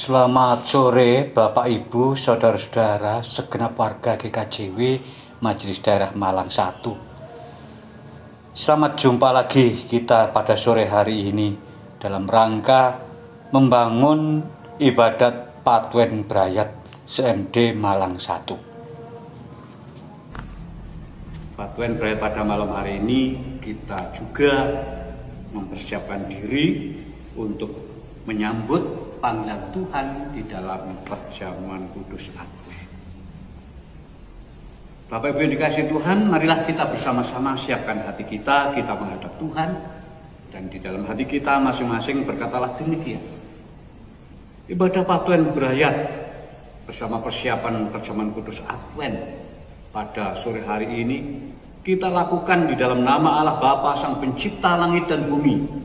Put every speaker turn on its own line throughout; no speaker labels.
Selamat sore Bapak Ibu, Saudara-saudara, segenap warga GKJW Majelis Daerah Malang 1. Selamat jumpa lagi kita pada sore hari ini dalam rangka membangun ibadat Patuen Brayat CMD Malang 1. Patuen Brayat pada malam hari ini kita juga mempersiapkan diri untuk menyambut panggilan Tuhan di dalam perjamuan kudus Advent. Bapak Ibu yang dikasihi Tuhan, marilah kita bersama-sama siapkan hati kita menghadap Tuhan, dan di dalam hati kita masing-masing berkatalah demikian. Ibadah Patuen Brayat bersama persiapan perjamuan kudus Advent pada sore hari ini kita lakukan di dalam nama Allah Bapa Sang Pencipta langit dan bumi,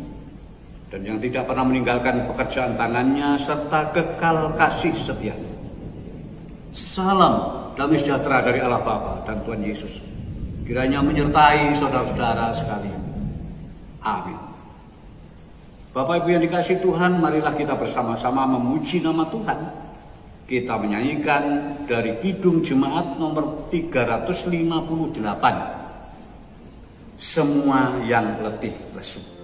dan yang tidak pernah meninggalkan pekerjaan tangannya serta kekal kasih setianya. Salam damai sejahtera dari Allah Bapa dan Tuhan Yesus kiranya menyertai saudara-saudara sekalian. Amin. Bapak Ibu yang dikasihi Tuhan, marilah kita bersama-sama memuji nama Tuhan. Kita menyanyikan dari Kidung Jemaat nomor 358, Semua yang letih lesu.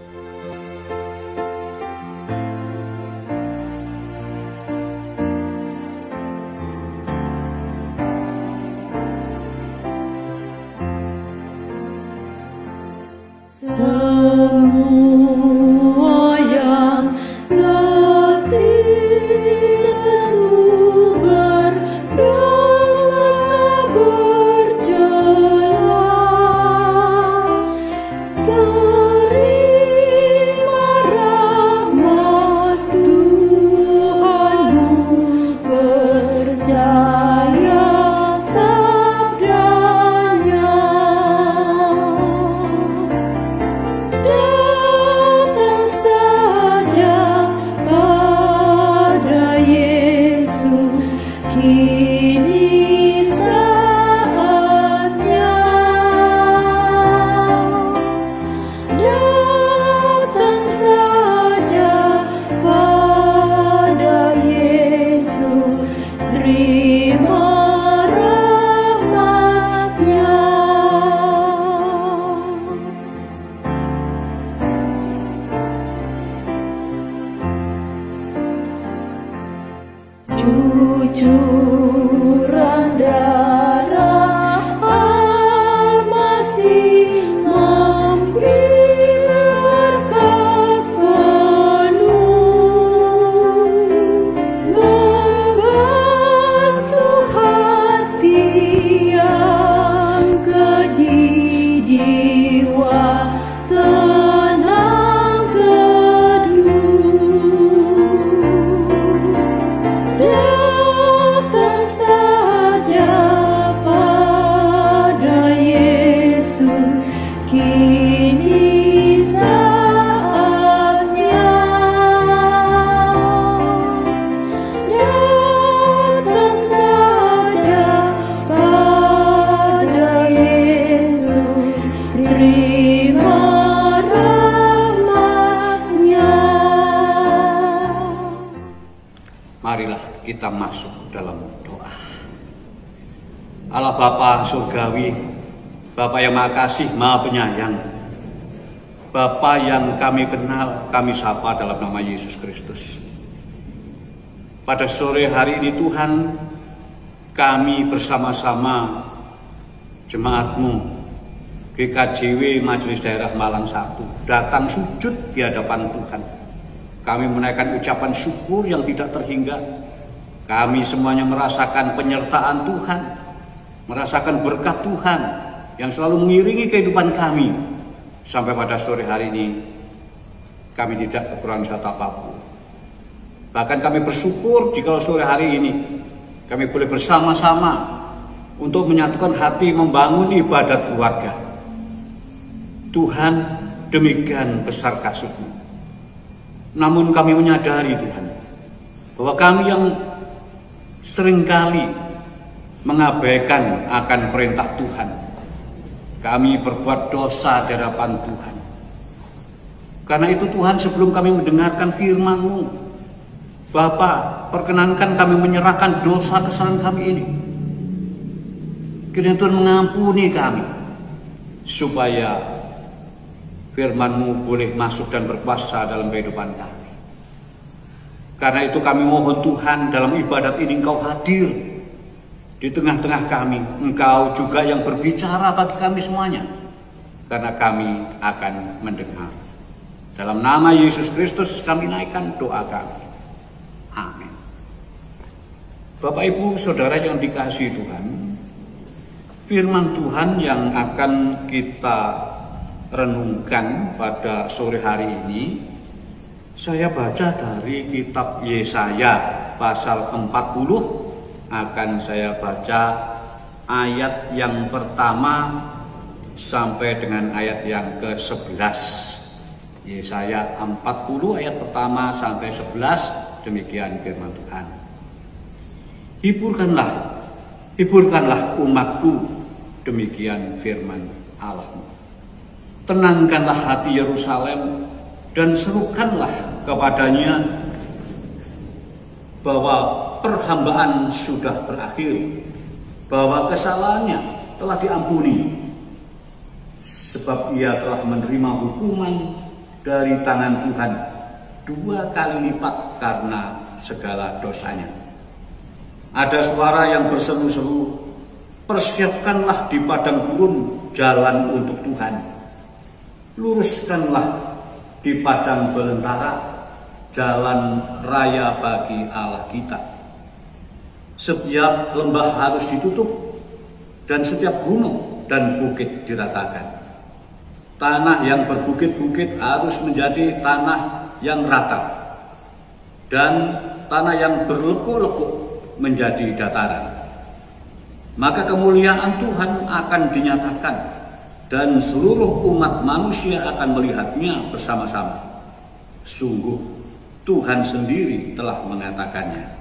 Semua yang letih lesu berdosa berjalan, terima rahmat Tuhanmu, percaya sabdanya. Datang saja pada Yesus, kini saatnya. Datang saja pada Yesus, terima rahmat-Nya. Cucuran darah Al-Masih memberi berkat penuh, membasuh hati yang keji, jiwa tenang teduh. Datang saja pada Yesus, kini saatnya. Datang saja pada Yesus, terima rahmat-Nya.
Marilah kita masuk dalam doa. Allah Bapa Surgawi, Bapa yang Maha Kasih, Maha Penyayang, Bapa yang kami kenal, kami sapa dalam nama Yesus Kristus. Pada sore hari ini Tuhan, kami bersama-sama jemaat-Mu GKJW Majelis Daerah Malang 1 datang sujud di hadapan Tuhan. Kami menaikkan ucapan syukur yang tidak terhingga. Kami semuanya merasakan penyertaan Tuhan, merasakan berkat Tuhan yang selalu mengiringi kehidupan kami. Sampai pada sore hari ini, kami tidak kekurangan satu apapun. Bahkan kami bersyukur jika sore hari ini kami boleh bersama-sama untuk menyatukan hati membangun ibadat keluarga. Tuhan, demikian besar kasih-Mu. Namun kami menyadari Tuhan, bahwa kami yang seringkali mengabaikan akan perintah Tuhan, kami berbuat dosa di hadapan Tuhan. Karena itu Tuhan, sebelum kami mendengarkan firman-Mu, Bapa, perkenankan kami menyerahkan dosa kesalahan kami ini. Kiranya Tuhan mengampuni kami, supaya firman-Mu boleh masuk dan berkuasa dalam kehidupan kami. Karena itu kami mohon Tuhan, dalam ibadat ini Engkau hadir di tengah-tengah kami. Engkau juga yang berbicara bagi kami semuanya, karena kami akan mendengar. Dalam nama Yesus Kristus kami naikkan doa kami. Amin. Bapak Ibu Saudara yang dikasihi Tuhan, firman Tuhan yang akan kita renungkan pada sore hari ini, saya baca dari kitab Yesaya pasal 40. Akan saya baca ayat yang pertama sampai dengan ayat yang ke-11. Yesaya 40 ayat pertama sampai 11. Demikian firman Tuhan. Hiburkanlah umatku, demikian firman Allah-Mu. Tenangkanlah hati Yerusalem dan serukanlah kepadanya bahwa perhambaan sudah berakhir, bahwa kesalahannya telah diampuni, sebab ia telah menerima hukuman dari tangan Tuhan 2 kali lipat karena segala dosanya. Ada suara yang berseru-seru, persiapkanlah di padang gurun jalan untuk Tuhan. Luruskanlah di padang belantara jalan raya bagi Allah kita. Setiap lembah harus ditutup dan setiap gunung dan bukit diratakan. Tanah yang berbukit-bukit harus menjadi tanah yang rata, dan tanah yang berlekuk-lekuk menjadi dataran. Maka kemuliaan Tuhan akan dinyatakan, dan seluruh umat manusia akan melihatnya bersama-sama. Sungguh Tuhan sendiri telah mengatakannya.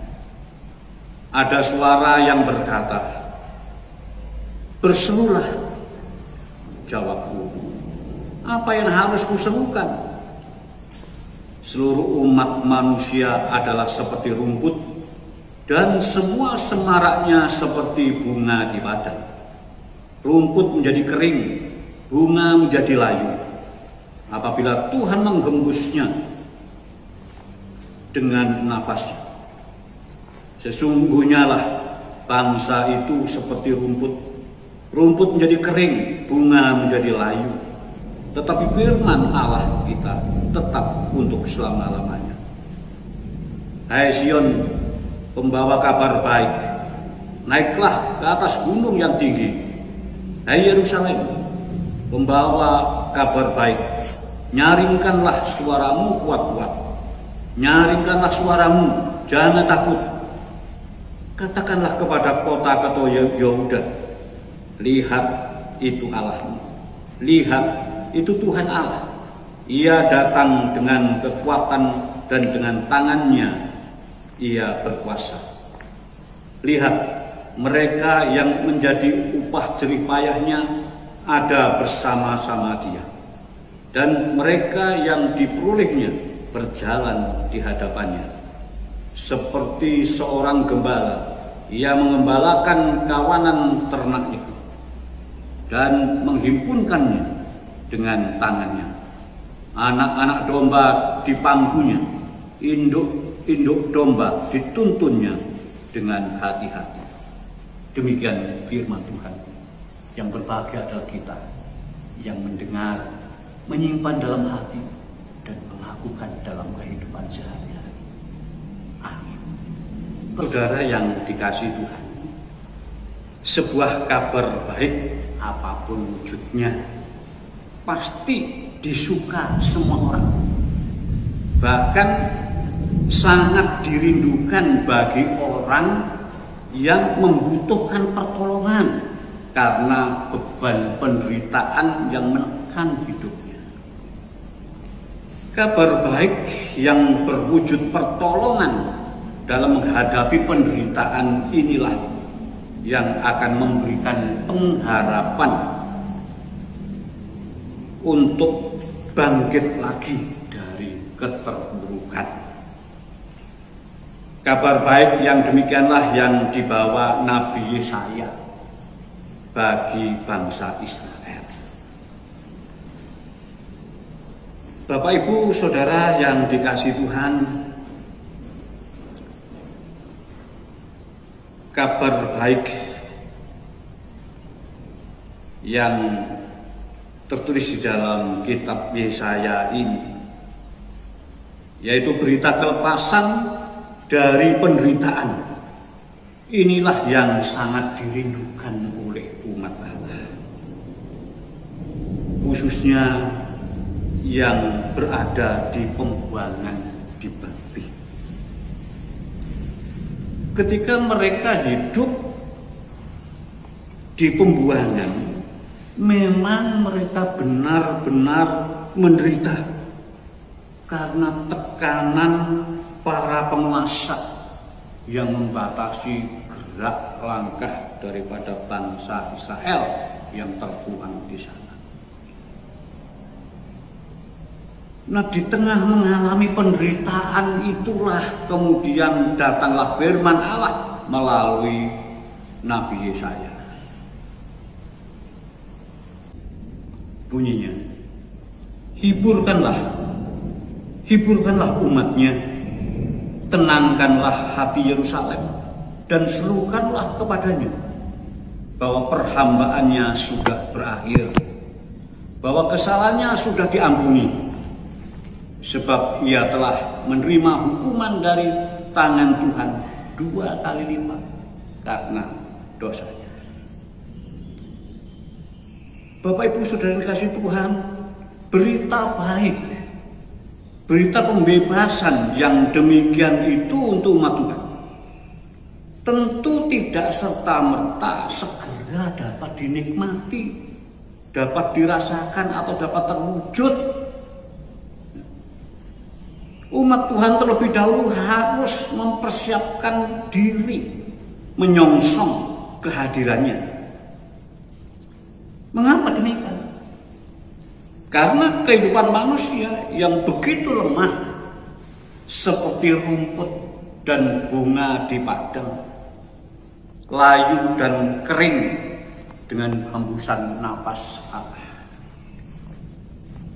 Ada suara yang berkata, berserulah. Jawabku, apa yang harus kuserukan? Seluruh umat manusia adalah seperti rumput, dan semua semaraknya seperti bunga di padang. Rumput menjadi kering, bunga menjadi layu, apabila Tuhan menghembusnya dengan nafasnya. Sesungguhnya lah bangsa itu seperti rumput. Rumput menjadi kering, bunga menjadi layu, tetapi firman Allah kita tetap untuk selama-lamanya. Hai Sion, pembawa kabar baik, naiklah ke atas gunung yang tinggi. Hai Yerusalem, pembawa kabar baik, nyaringkanlah suaramu kuat-kuat. Nyaringkanlah suaramu, jangan takut. Katakanlah kepada kota-kota Yehuda, lihat itu Allahmu. Lihat, itu Tuhan Allah. Ia datang dengan kekuatan dan dengan tangannya Ia berkuasa. Lihat, mereka yang menjadi upah jerih payahnya ada bersama-sama Dia, dan mereka yang diperolehnya berjalan di hadapannya. Seperti seorang gembala, Ia mengembalakan kawanan ternak itu dan menghimpunkannya dengan tangannya. Anak-anak domba dipangkunya, induk domba dituntunnya dengan hati-hati. Demikian firman Tuhan. Yang berbahagia adalah kita yang mendengar, menyimpan dalam hati, dan melakukan dalam kehidupan sehari-hari. Amin. Saudara yang dikasihi Tuhan, sebuah kabar baik apapun wujudnya pasti disuka semua orang. Bahkan sangat dirindukan bagi orang yang membutuhkan pertolongan karena beban penderitaan yang menekan hidupnya. Kabar baik yang berwujud pertolongan dalam menghadapi penderitaan inilah yang akan memberikan pengharapan untuk bangkit lagi dari keterpurukan. Kabar baik yang demikianlah yang dibawa Nabi Yesaya bagi bangsa Israel. Bapak Ibu Saudara yang dikasihi Tuhan, kabar baik yang tertulis di dalam kitab Yesaya ini, yaitu berita kelepasan dari penderitaan, inilah yang sangat dirindukan oleh umat Allah, khususnya yang berada di pembuangan di Babel. Ketika mereka hidup di pembuangan, memang mereka benar-benar menderita karena tekanan para penguasa yang membatasi gerak langkah daripada bangsa Israel yang terbuang di sana. Nah, di tengah mengalami penderitaan itulah kemudian datanglah firman Allah melalui Nabi Yesaya. Bunyinya, hiburkanlah umatnya, tenangkanlah hati Yerusalem, dan serukanlah kepadanya bahwa perhambaannya sudah berakhir, bahwa kesalahannya sudah diampuni, sebab ia telah menerima hukuman dari tangan Tuhan 2 kali lipat karena dosanya. Bapak Ibu Saudara dikasihi Tuhan, berita baik, berita pembebasan yang demikian itu untuk umat Tuhan tentu tidak serta-merta segera dapat dinikmati, dapat dirasakan atau dapat terwujud. Umat Tuhan terlebih dahulu harus mempersiapkan diri menyongsong kehadirannya. Mengapa demikian? Karena kehidupan manusia yang begitu lemah seperti rumput dan bunga di padang, layu dan kering dengan hembusan nafas Allah.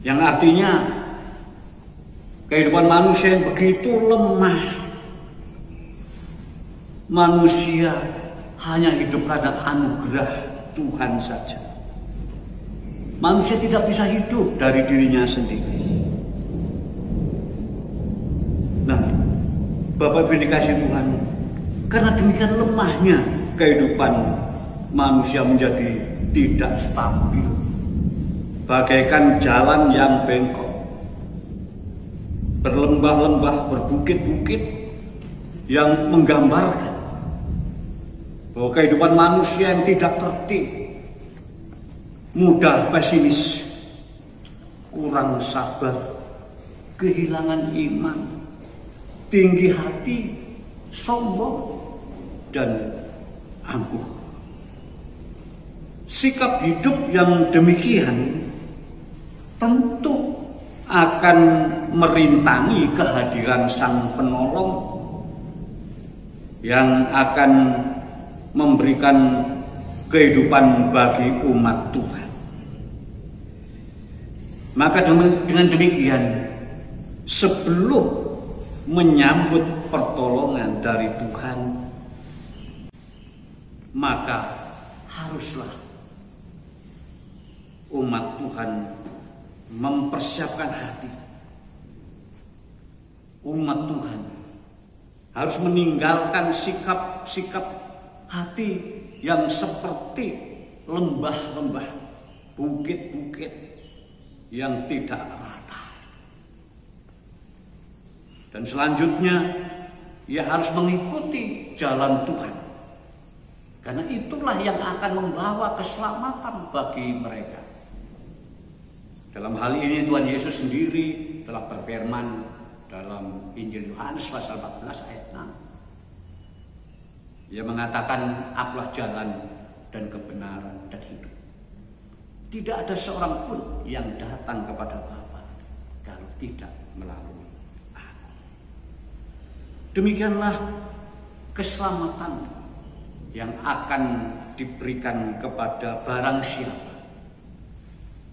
Yang artinya kehidupan manusia yang begitu lemah. Manusia hanya hidup karena anugerah Tuhan saja. Manusia tidak bisa hidup dari dirinya sendiri. Nah, Bapak Ibu dikasihi Tuhan, karena demikian lemahnya kehidupan manusia menjadi tidak stabil, bagaikan jalan yang bengkok, berlembah-lembah, berbukit-bukit, yang menggambarkan bahwa kehidupan manusia yang tidak tertib, mudah pesimis, kurang sabar, kehilangan iman, tinggi hati, sombong, dan angkuh. Sikap hidup yang demikian tentu akan merintangi kehadiran Sang Penolong yang akan memberikan kehidupan bagi umat Tuhan. Maka dengan demikian, sebelum menyambut pertolongan dari Tuhan, maka haruslah umat Tuhan mempersiapkan hati. Umat Tuhan harus meninggalkan sikap-sikap hati yang seperti lembah-lembah, bukit-bukit yang tidak rata. Dan selanjutnya, ia harus mengikuti jalan Tuhan, karena itulah yang akan membawa keselamatan bagi mereka. Dalam hal ini Tuhan Yesus sendiri telah berfirman dalam Injil Yohanes pasal 14 ayat 6. Ia mengatakan, akulah jalan dan kebenaran dan hidup. Tidak ada seorang pun yang datang kepada Bapa kalau tidak melalui aku. Demikianlah keselamatan yang akan diberikan kepada barang siapa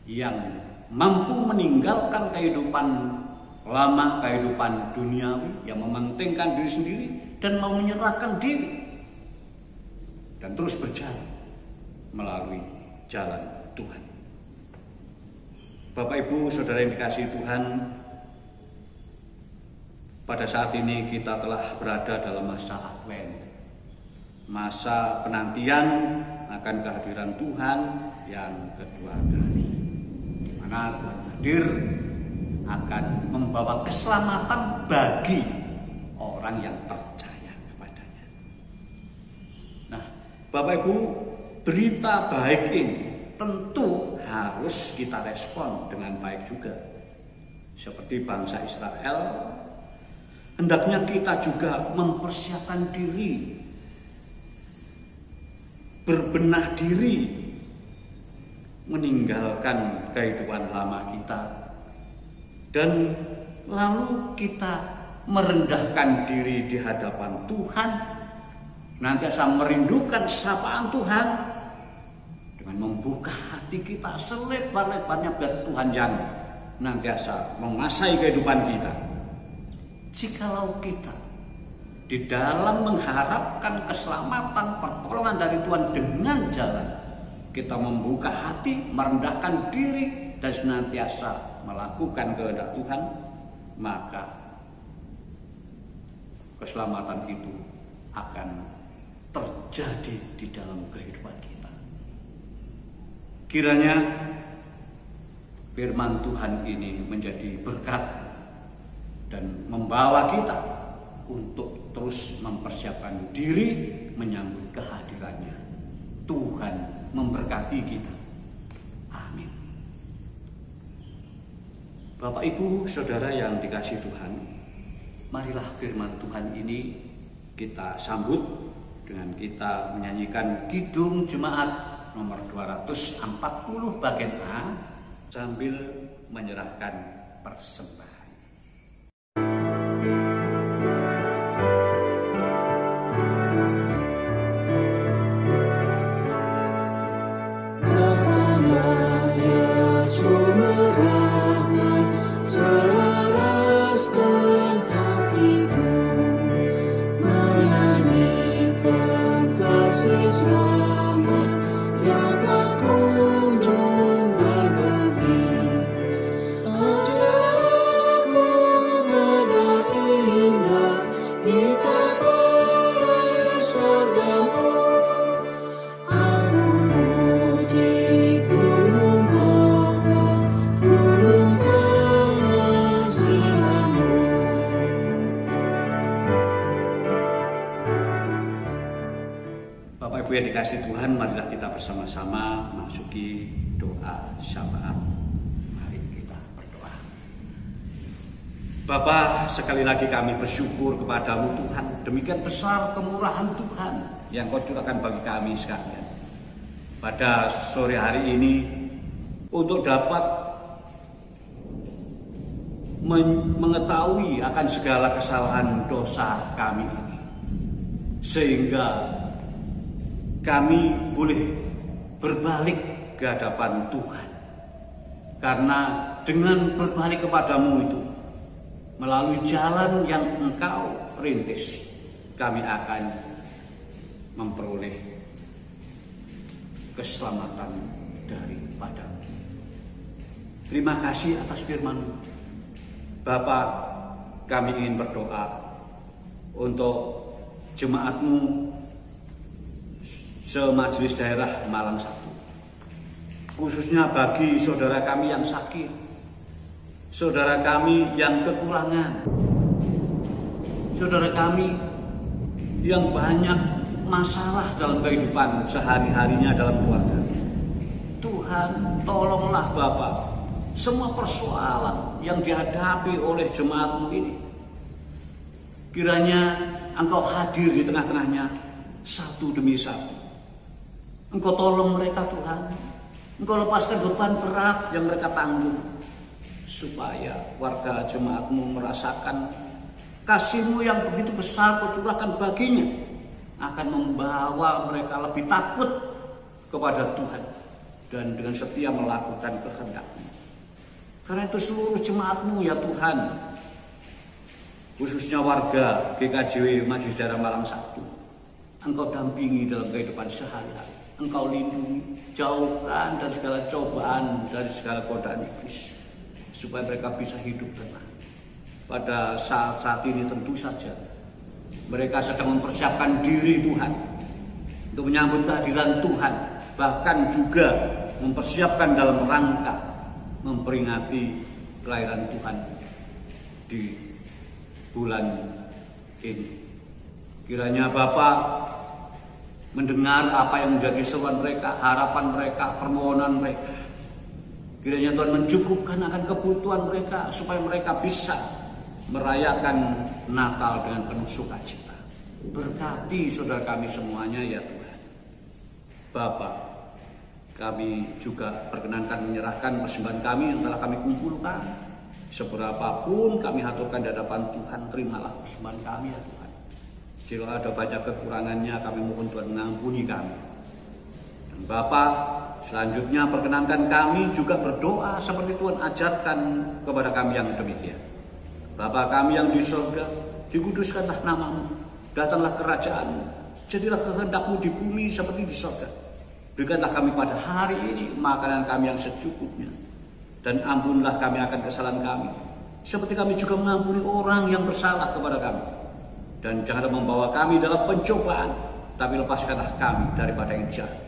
yang mampu meninggalkan kehidupan lama, kehidupan duniawi, yang mementingkan diri sendiri dan mau menyerahkan diri dan terus berjalan melalui jalan Tuhan. Bapak Ibu Saudara yang dikasihi Tuhan, pada saat ini kita telah berada dalam masa Advent, masa penantian akan kehadiran Tuhan yang kedua kali, di mana Tuhan hadir akan membawa keselamatan bagi orang yang percaya kepadanya. Nah, Bapak Ibu, berita baik ini tentu harus kita respon dengan baik juga. Seperti bangsa Israel, hendaknya kita juga mempersiapkan diri, berbenah diri, meninggalkan kehidupan lama kita, dan lalu kita merendahkan diri di hadapan Tuhan, nantiasa merindukan sapaan Tuhan dengan membuka hati kita selebar-lebarnya biar Tuhan yang nantiasa menguasai kehidupan kita. Jikalau kita di dalam mengharapkan keselamatan, pertolongan dari Tuhan dengan jalan kita membuka hati, merendahkan diri, dan senantiasa melakukan kehendak Tuhan, maka keselamatan itu akan terjadi di dalam kehidupan kita. Kiranya firman Tuhan ini menjadi berkat dan membawa kita untuk terus mempersiapkan diri menyambut kehadirannya. Tuhan memberkati kita. Amin. Bapak Ibu Saudara yang dikasihi Tuhan, marilah firman Tuhan ini kita sambut dengan kita menyanyikan Kidung Jemaat nomor 240 bagian A sambil menyerahkan persembahan. Bapak Ibu yang dikasihi Tuhan, marilah kita bersama-sama masuki doa syafaat. Mari kita berdoa. Bapa, sekali lagi kami bersyukur kepadamu Tuhan. Demikian besar kemurahan Tuhan yang Kau curahkan bagi kami sekalian pada sore hari ini untuk dapat mengetahui akan segala kesalahan dosa kami ini, sehingga kami boleh berbalik ke hadapan Tuhan. Karena dengan berbalik kepadamu itu, melalui jalan yang Engkau rintis, kami akan memperoleh keselamatan daripadamu. Terima kasih atas firman-Mu. Bapak, kami ingin berdoa untuk jemaat-Mu se-Majelis Daerah Malang 1, khususnya bagi saudara kami yang sakit, saudara kami yang kekurangan, saudara kami yang banyak masalah dalam kehidupan sehari-harinya dalam keluarga. Tuhan, tolonglah Bapak semua persoalan yang dihadapi oleh jemaat-Mu ini. Kiranya Engkau hadir di tengah-tengahnya satu demi satu. Engkau tolong mereka Tuhan. Engkau lepaskan beban berat yang mereka tanggung, supaya warga jemaat-Mu merasakan Kasih-Mu yang begitu besar Kau curahkan baginya akan membawa mereka lebih takut kepada Tuhan dan dengan setia melakukan kehendak-Mu. Karena itu seluruh jemaat-Mu ya Tuhan, khususnya warga GKJW Majelis Daerah Malang 1, Engkau dampingi dalam kehidupan sehari-hari. Engkau lindungi, jauhkan dari segala cobaan, dari segala godaan iblis, supaya mereka bisa hidup tenang. Pada saat-saat ini tentu saja mereka sedang mempersiapkan diri Tuhan untuk menyambut kehadiran Tuhan, bahkan juga mempersiapkan dalam rangka memperingati kelahiran Tuhan di bulan ini. Kiranya Bapak mendengar apa yang menjadi seruan mereka, harapan mereka, permohonan mereka. Kiranya Tuhan mencukupkan akan kebutuhan mereka supaya mereka bisa merayakan Natal dengan penuh sukacita. Berkati saudara kami semuanya ya Tuhan. Bapak, kami juga perkenankan menyerahkan persembahan kami yang telah kami kumpulkan. Seberapapun kami haturkan di hadapan Tuhan, terimalah persembahan kami ya Tuhan. Jika ada banyak kekurangannya, kami mohon Tuhan mengampuni kami. Dan Bapak, selanjutnya perkenankan kami juga berdoa seperti Tuhan ajarkan kepada kami yang demikian. Bapa kami yang di surga, dikuduskanlah nama-Mu, datanglah kerajaan-Mu, jadilah kehendak-Mu di bumi seperti di surga. Berikanlah kami pada hari ini makanan kami yang secukupnya, dan ampunilah kami akan kesalahan kami, seperti kami juga mengampuni orang yang bersalah kepada kami. Dan janganlah membawa kami dalam pencobaan, tapi lepaskanlah kami daripada yang jahat.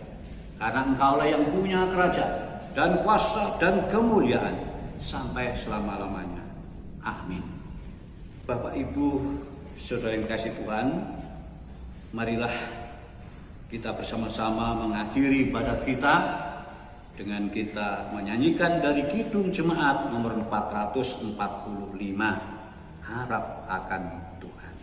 Karena Engkaulah yang punya kerajaan dan kuasa dan kemuliaan sampai selama-lamanya. Amin. Bapak, Ibu, saudara yang kasih Tuhan, marilah kita bersama-sama mengakhiri ibadat kita dengan kita menyanyikan dari Kidung Jemaat nomor 445, Harap Akan Tuhan.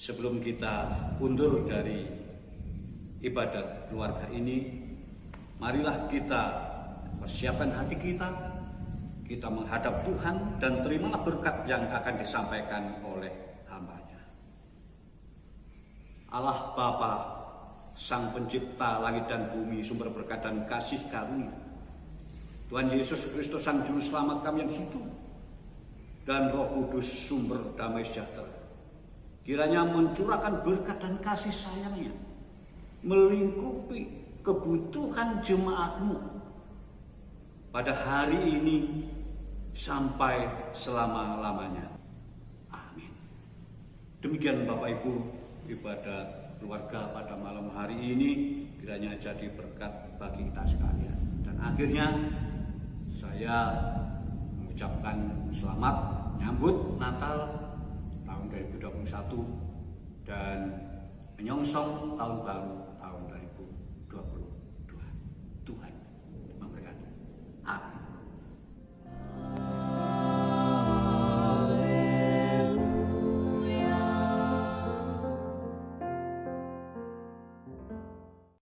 Sebelum kita undur dari ibadat keluarga ini, marilah kita persiapkan hati kita menghadap Tuhan dan terimalah berkat yang akan disampaikan oleh hamba-Nya. Allah Bapa, Sang Pencipta langit dan bumi, sumber berkat dan kasih karunia, Tuhan Yesus Kristus Sang Juru Selamat kami yang hidup, dan Roh Kudus sumber damai sejahtera, kiranya mencurahkan berkat dan kasih sayang-Nya melingkupi kebutuhan jemaat-Mu pada hari ini sampai selama-lamanya. Amin. Demikian Bapak Ibu, ibadat keluarga pada malam hari ini kiranya jadi berkat bagi kita sekalian. Dan akhirnya saya mengucapkan selamat menyambut Natal tahun 2021 dan menyongsong tahun baru tahun